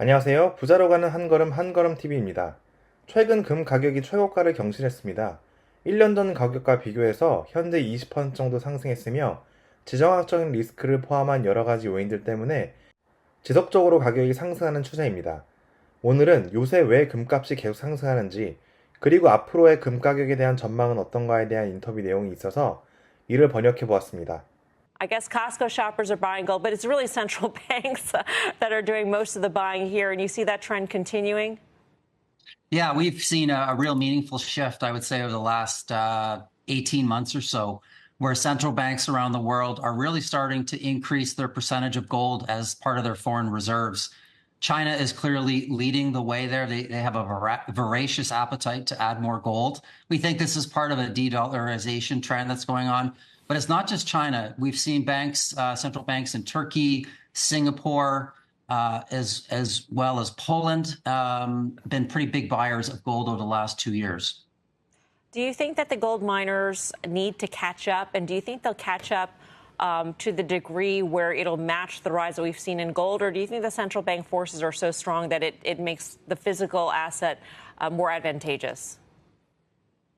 안녕하세요. 부자로 가는 한 걸음 TV입니다. 최근 금 가격이 최고가를 경신했습니다. 1년 전 가격과 비교해서 현재 20% 정도 상승했으며 지정학적인 리스크를 포함한 여러 가지 요인들 때문에 지속적으로 가격이 상승하는 추세입니다. 오늘은 요새 왜 금값이 계속 상승하는지, 그리고 앞으로의 금 가격에 대한 전망은 어떤가에 대한 인터뷰 내용이 있어서 이를 번역해 보았습니다. I guess Costco shoppers are buying gold, but it's really central banks that are doing most of the buying here. And you see that trend continuing? Yeah, we've seen a real meaningful shift, I would say, over the last 18 months or so, where central banks around the world are really starting to increase their percentage of gold as part of their foreign reserves. China is clearly leading the way there. They have a voracious appetite to add more gold. We think this is part of a de-dollarization trend that's going on. But it's not just China. We've seen banks, central banks in Turkey, Singapore, as well as Poland, been pretty big buyers of gold over the last 2 years. Do you think that the gold miners need to catch up? And do you think they'll catch up to the degree where it'll match the rise that we've seen in gold? Or do you think the central bank forces are so strong that it makes the physical asset more advantageous?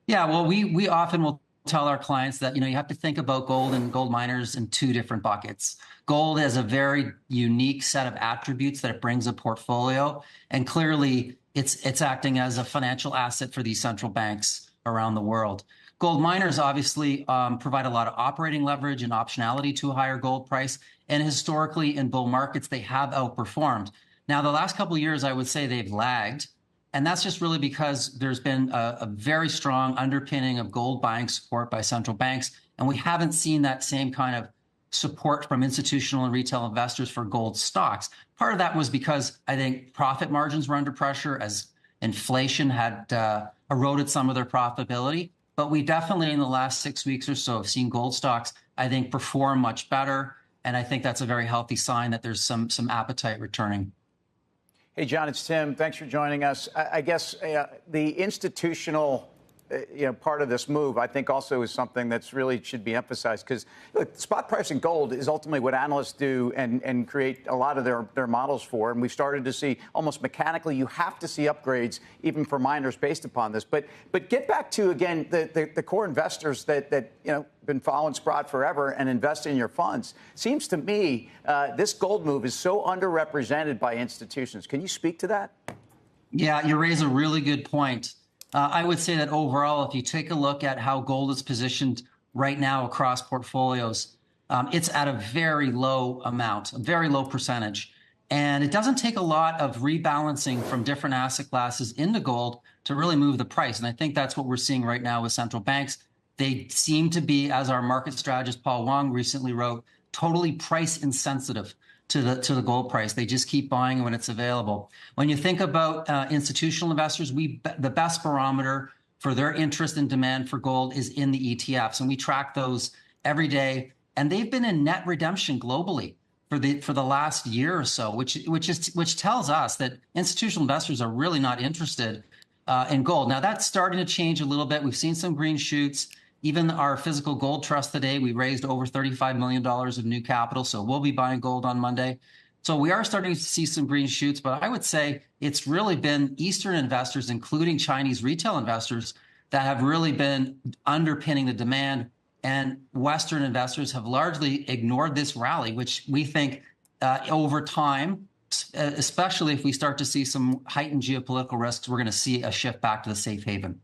Yeah, well, we often will tell our clients that, you have to think about gold and gold miners in two different buckets. Gold has a very unique set of attributes that it brings a portfolio, and clearly it's acting as a financial asset for these central banks around the world. Gold miners obviously provide a lot of operating leverage and optionality to a higher gold price, and historically in bull markets they have outperformed. Now, the last couple of years, I would say they've lagged. And that's just really because there's been a very strong underpinning of gold buying support by central banks. And we haven't seen that same kind of support from institutional and retail investors for gold stocks. Part of that was because I think profit margins were under pressure as inflation had eroded some of their profitability. But we definitely, in the last 6 weeks or so, have seen gold stocks, I think, perform much better. And I think that's a very healthy sign that there's some appetite returning. Hey, John, it's Tim. Thanks for joining us. I guess the institutional part of this move, I think, also is something that's really should be emphasized because spot pricing gold is ultimately what analysts do and create a lot of their models for. And we've started to see almost mechanically you have to see upgrades even for miners based upon this. But get back to, again, the core investors that been following Sprott forever and invest in your funds. Seems to me this gold move is so underrepresented by institutions. Can you speak to that? Yeah, you raise a really good point. I would say that overall, if you take a look at how gold is positioned right now across portfolios, it's at a very low amount, a very low percentage. And it doesn't take a lot of rebalancing from different asset classes into gold to really move the price. And I think that's what we're seeing right now with central banks. They seem to be, as our market strategist Paul Wong recently wrote, totally price insensitive to the gold price. They just keep buying when it's available. When you think about institutional investors, the best barometer for their interest and demand for gold is in the ETFs, and we track those every day. And they've been in net redemption globally for the last year or so, which tells us that institutional investors are really not interested in gold. Now that's starting to change a little bit. We've seen some green shoots. Even our physical gold trust today, we raised over $35 million of new capital, so we'll be buying gold on Monday. So we are starting to see some green shoots, but I would say it's really been Eastern investors, including Chinese retail investors, that have really been underpinning the demand, and Western investors have largely ignored this rally, which we think over time, especially if we start to see some heightened geopolitical risks, we're going to see a shift back to the safe haven.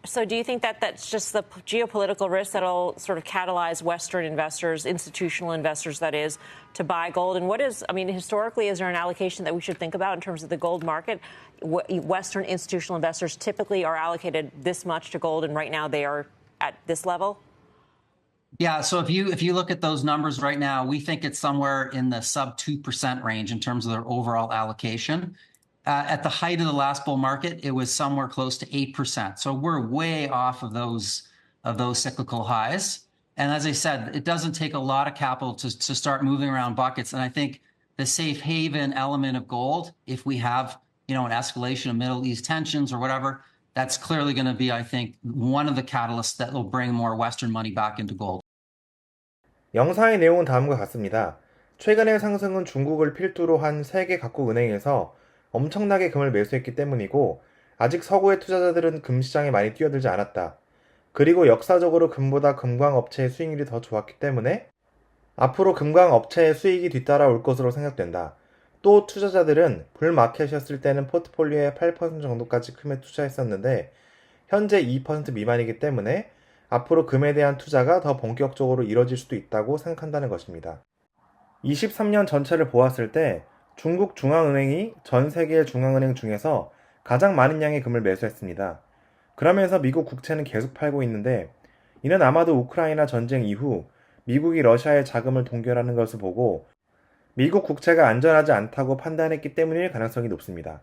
So do you think that that's just the geopolitical risk that'll sort of catalyze Western investors, institutional investors, that is, to buy gold? And historically, is there an allocation that we should think about in terms of the gold market? Western institutional investors typically are allocated this much to gold, and right now they are at this level? Yeah, so if you look at those numbers right now, we think it's somewhere in the sub 2% range in terms of their overall allocation. At the height of the last bull market, it was somewhere close to 8%. So we're way off of those cyclical highs. And as I said, it doesn't take a lot of capital to start moving around buckets. And I think the safe haven element of gold, if we have an escalation of Middle East tensions or whatever, that's clearly going to be, I think, one of the catalysts that will bring more Western money back into gold. 영상의 내용은 다음과 같습니다. 최근의 상승은 중국을 필두로 한 세계 각국 은행에서 엄청나게 금을 매수했기 때문이고, 아직 서구의 투자자들은 금 시장에 많이 뛰어들지 않았다. 그리고 역사적으로 금보다 금광업체의 수익률이 더 좋았기 때문에 앞으로 금광업체의 수익이 뒤따라올 것으로 생각된다. 또 투자자들은 불마켓이었을 때는 포트폴리오의 8% 정도까지 금에 투자했었는데 현재 2% 미만이기 때문에 앞으로 금에 대한 투자가 더 본격적으로 이뤄질 수도 있다고 생각한다는 것입니다. 23년 전체를 보았을 때 중국 중앙은행이 전 세계 중앙은행 중에서 가장 많은 양의 금을 매수했습니다. 그러면서 미국 국채는 계속 팔고 있는데 이는 아마도 우크라이나 전쟁 이후 미국이 러시아의 자금을 동결하는 것을 보고 미국 국채가 안전하지 않다고 판단했기 때문일 가능성이 높습니다.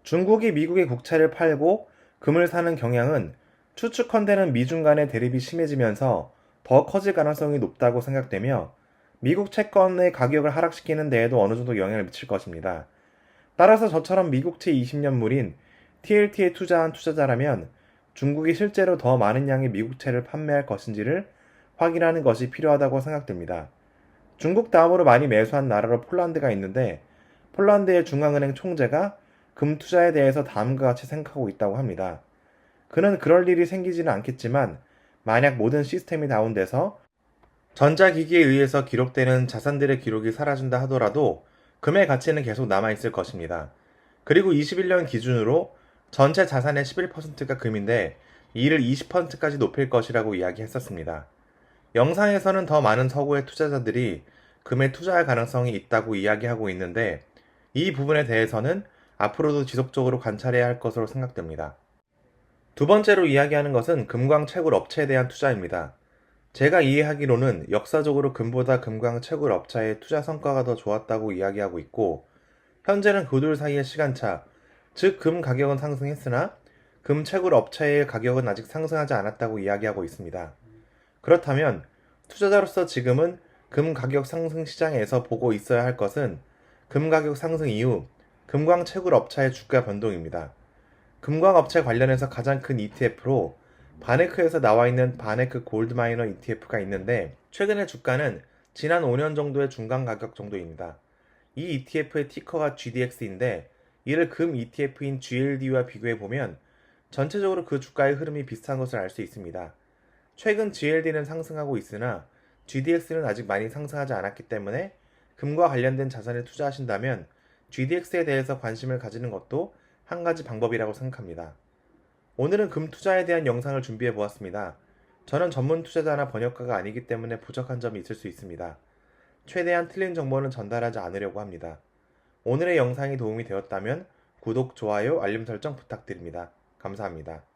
중국이 미국의 국채를 팔고 금을 사는 경향은 추측컨대는 미중 간의 대립이 심해지면서 더 커질 가능성이 높다고 생각되며 미국 채권의 가격을 하락시키는 데에도 어느 정도 영향을 미칠 것입니다. 따라서 저처럼 미국채 20년물인 TLT에 투자한 투자자라면 중국이 실제로 더 많은 양의 미국채를 판매할 것인지를 확인하는 것이 필요하다고 생각됩니다. 중국 다음으로 많이 매수한 나라로 폴란드가 있는데 폴란드의 중앙은행 총재가 금 투자에 대해서 다음과 같이 생각하고 있다고 합니다. 그는 그럴 일이 생기지는 않겠지만 만약 모든 시스템이 다운돼서 전자기기에 의해서 기록되는 자산들의 기록이 사라진다 하더라도 금의 가치는 계속 남아있을 것입니다. 그리고 21년 기준으로 전체 자산의 11%가 금인데 이를 20%까지 높일 것이라고 이야기했었습니다. 영상에서는 더 많은 서구의 투자자들이 금에 투자할 가능성이 있다고 이야기하고 있는데 이 부분에 대해서는 앞으로도 지속적으로 관찰해야 할 것으로 생각됩니다. 두 번째로 이야기하는 것은 금광 채굴 업체에 대한 투자입니다. 제가 이해하기로는 역사적으로 금보다 금광 채굴 업체의 투자 성과가 더 좋았다고 이야기하고 있고 현재는 그 둘 사이의 시간차, 즉 금 가격은 상승했으나 금 채굴 업체의 가격은 아직 상승하지 않았다고 이야기하고 있습니다. 그렇다면 투자자로서 지금은 금 가격 상승 시장에서 보고 있어야 할 것은 금 가격 상승 이후 금광 채굴 업체의 주가 변동입니다. 금광 업체 관련해서 가장 큰 ETF로 바네크에서 나와 있는 바네크 골드마이너 ETF가 있는데 최근의 주가는 지난 5년 정도의 중간 가격 정도입니다. 이 ETF의 티커가 GDX인데 이를 금 ETF인 GLD와 비교해보면 전체적으로 그 주가의 흐름이 비슷한 것을 알 수 있습니다. 최근 GLD는 상승하고 있으나 GDX는 아직 많이 상승하지 않았기 때문에 금과 관련된 자산에 투자하신다면 GDX에 대해서 관심을 가지는 것도 한 가지 방법이라고 생각합니다. 오늘은 금 투자에 대한 영상을 준비해 보았습니다. 저는 전문 투자자나 번역가가 아니기 때문에 부족한 점이 있을 수 있습니다. 최대한 틀린 정보는 전달하지 않으려고 합니다. 오늘의 영상이 도움이 되었다면 구독, 좋아요, 알림 설정 부탁드립니다. 감사합니다.